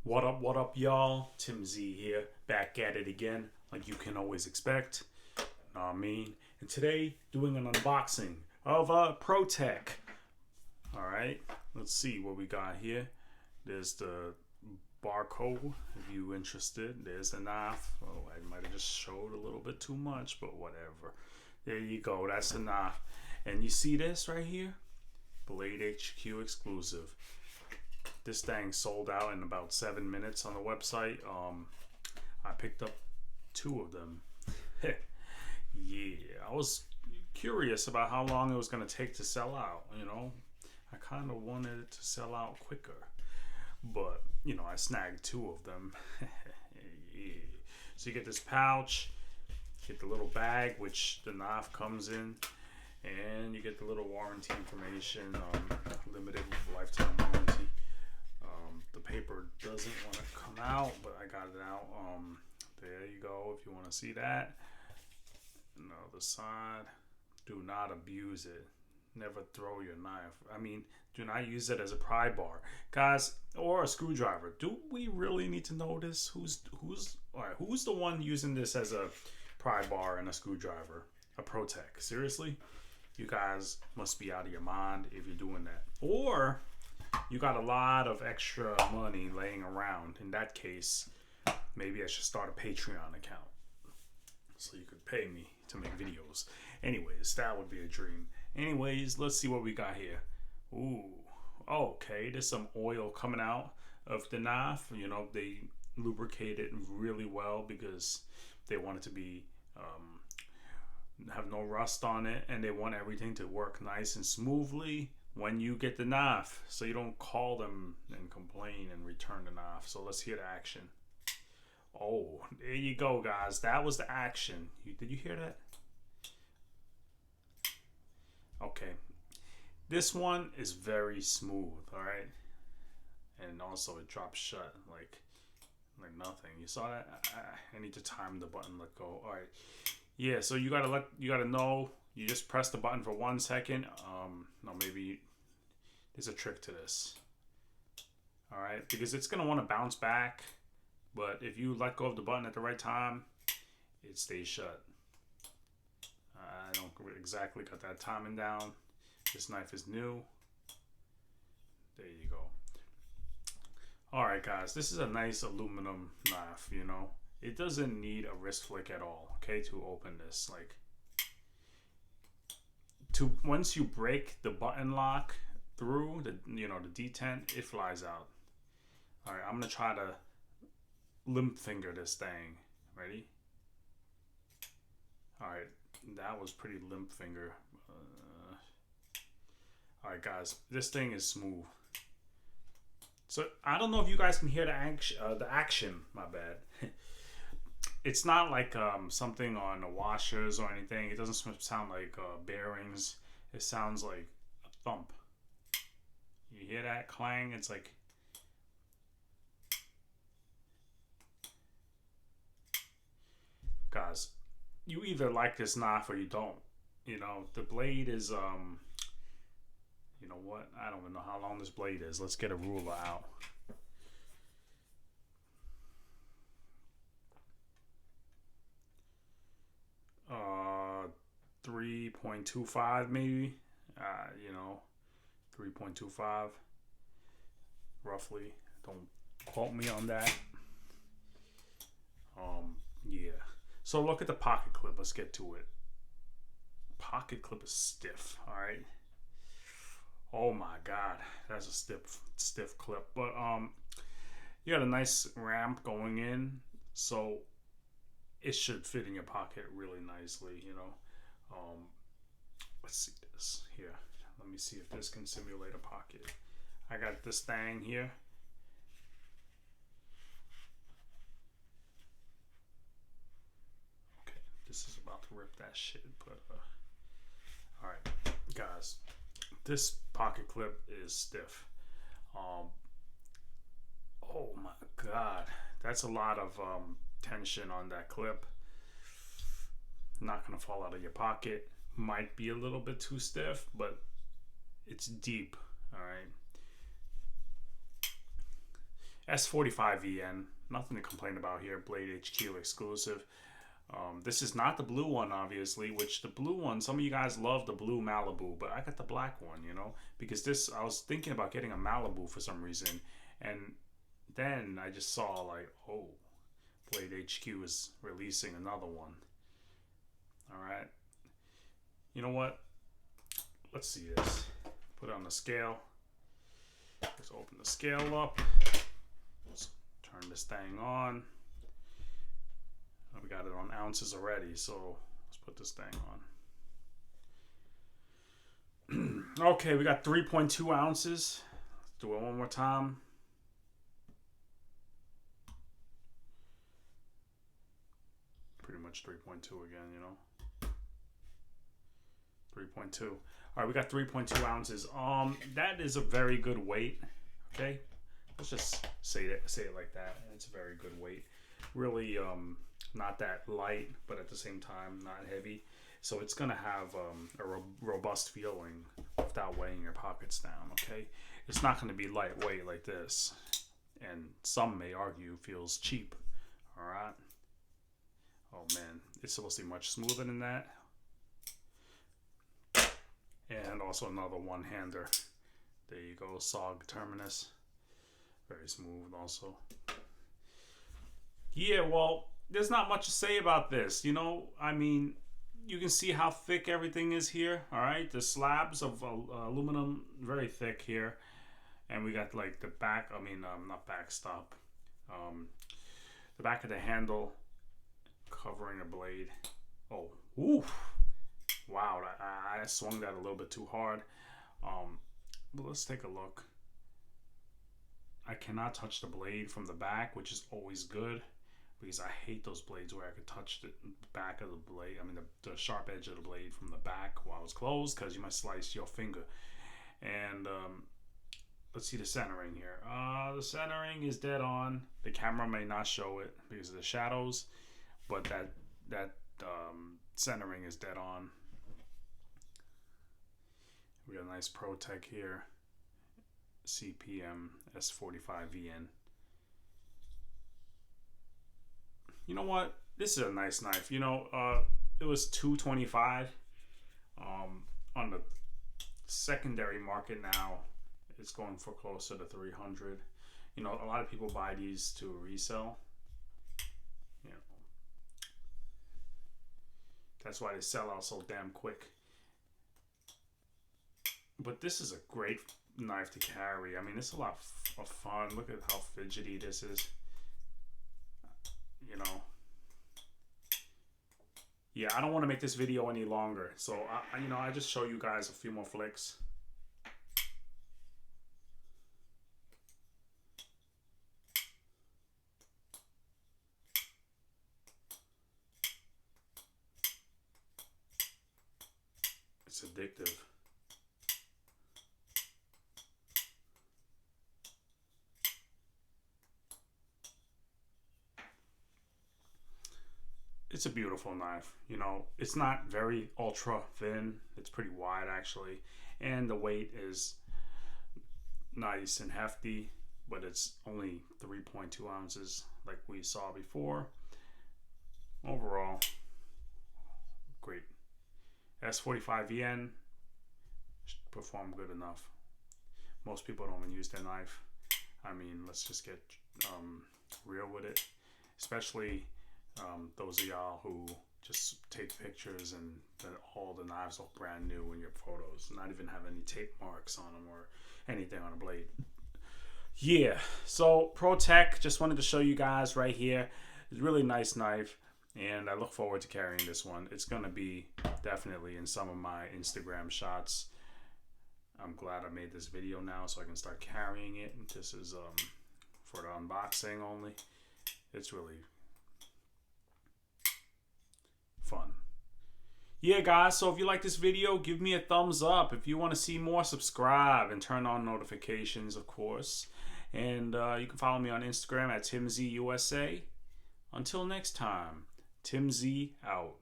What up, y'all? Tim Z here, back at it again, like you can always expect. Know what I mean? And today, doing an unboxing of Protech. Alright, let's see what we got here. There's the barcode, if you interested. There's the knife. Oh, I might have just showed a little bit too much, but whatever. There you go, that's the knife. And you see this right here? BladeHQ exclusive. This thing sold out in about 7 minutes on the website. I picked up 2 of them. Yeah, I was curious about how long it was going to take to sell out, you know. I kind of wanted it to sell out quicker. But, you know, I snagged 2 of them. Yeah. So you get this pouch, get the little bag, which the knife comes in, and you get the little warranty information, limited lifetime warranty. The paper doesn't want to come out, but I got it out. There you go, if you want to see that. And the other side, do not abuse it. Never throw your knife. I mean, do not use it as a pry bar, guys, or a screwdriver. Do we really need to know this? Who's the one using this as a pry bar and a screwdriver? A Protech? Seriously? You guys must be out of your mind if you're doing that. Or you got a lot of extra money laying around. In that case, maybe I should start a Patreon account so you could pay me to make videos. Anyways, that would be a dream. Anyways, let's see what we got here. Ooh, okay, there's some oil coming out of the knife. You know, they lubricate it really well because they want it to be have no rust on it, and they want everything to work nice and smoothly when you get the knife, so you don't call them and complain and return the knife. So let's hear the action. Oh, there you go, guys. That was the action. Did you hear that? Okay. This one is very smooth, all right? And also it drops shut like nothing. You saw that? I need to time the button, let go. All right. Yeah, so you gotta know, you just press the button for 1 second. No, maybe there's a trick to this. All right, because it's gonna want to bounce back, but if you let go of the button at the right time, it stays shut. I don't exactly got that timing down. This knife is new. There you go. All right, guys, this is a nice aluminum knife, you know. It doesn't need a wrist flick at all, okay, to open this. Like, once you break the button lock through the detent, it flies out. All right, I'm gonna try to limp finger this thing. Ready? All right, that was pretty limp finger. All right, guys, this thing is smooth. So I don't know if you guys can hear the action. My bad. It's not like something on the washers or anything. It doesn't sound like bearings. It sounds like a thump. You hear that clang? It's like, guys, you either like this knife or you don't. You know, the blade is you know what? I don't even know how long this blade is. Let's get a ruler out. 3.25 maybe. You know, 3.25 roughly. Don't quote me on that. Yeah. So look at the pocket clip. Let's get to it. Pocket clip is stiff. All right. Oh my God, that's a stiff clip. But you got a nice ramp going in, so it should fit in your pocket really nicely. You know. Let's see this here. Let me see if this can simulate a pocket. I got this thing here. Okay, this is about to rip that shit, but all right, guys, this pocket clip is stiff. Oh my God, that's a lot of tension on that clip. Not gonna fall out of your pocket. Might be a little bit too stiff, but it's deep. All right, S45VN. Nothing to complain about here. BladeHQ exclusive. This is not the blue one, obviously, which the blue one, some of you guys love the blue Malibu, but I got the black one, you know, because this, I was thinking about getting a Malibu for some reason, and then I just saw, like, oh, BladeHQ is releasing another one. All right. You know what? Let's see this. Put it on the scale. Let's open the scale up. Let's turn this thing on. We got it on ounces already, so let's put this thing on. Okay, we got 3.2 ounces. Let's do it one more time. Pretty much 3.2 again, you know. 3.2. All right, we got 3.2 ounces. That is a very good weight. Okay, let's just say it like that. It's a very good weight. Really, not that light, but at the same time not heavy, so it's gonna have a robust feeling without weighing your pockets down. Okay, it's not going to be lightweight like this, and some may argue feels cheap. All right. Oh man, it's supposed to be much smoother than that. And also another one-hander. There you go, SOG Terminus. Very smooth also. Yeah, well, there's not much to say about this, you know. I mean, you can see how thick everything is here. All right, the slabs of aluminum, very thick here, and we got like the back. I mean, not backstop. The back of the handle covering the blade. Oh, oof! Wow, I swung that a little bit too hard. But let's take a look. I cannot touch the blade from the back, which is always good, because I hate those blades where I could touch the back of the blade. I mean, the sharp edge of the blade from the back while it's closed, because you might slice your finger. And let's see the centering here. The centering is dead on. The camera may not show it because of the shadows, but that centering is dead on. We got a nice Protech here. CPM-S45VN. You know what? This is a nice knife. You know, it was $225 on the secondary market. Now it's going for closer to $300. You know, a lot of people buy these to resell. You know, that's why they sell out so damn quick. But this is a great knife to carry. I mean, it's a lot of fun. Look at how fidgety this is. You know. Yeah, I don't want to make this video any longer, so I just show you guys a few more flicks. It's addictive. It's a beautiful knife. You know, it's not very ultra thin. It's pretty wide actually, and the weight is nice and hefty, but it's only 3.2 ounces like we saw before. Overall, great. S45VN perform good enough. Most people don't even use their knife. I mean, let's just get real with it, especially those of y'all who just take pictures and all the knives look brand new in your photos, not even have any tape marks on them or anything on a blade. Yeah, so Protech, just wanted to show you guys right here. It's a really nice knife, and I look forward to carrying this one. It's going to be definitely in some of my Instagram shots. I'm glad I made this video now so I can start carrying it. This is for the unboxing only. It's really fun. Yeah, guys, so if you like this video, give me a thumbs up. If you want to see more, subscribe and turn on notifications, of course. And you can follow me on Instagram at TimZUSA. Until next time, Tim Z out.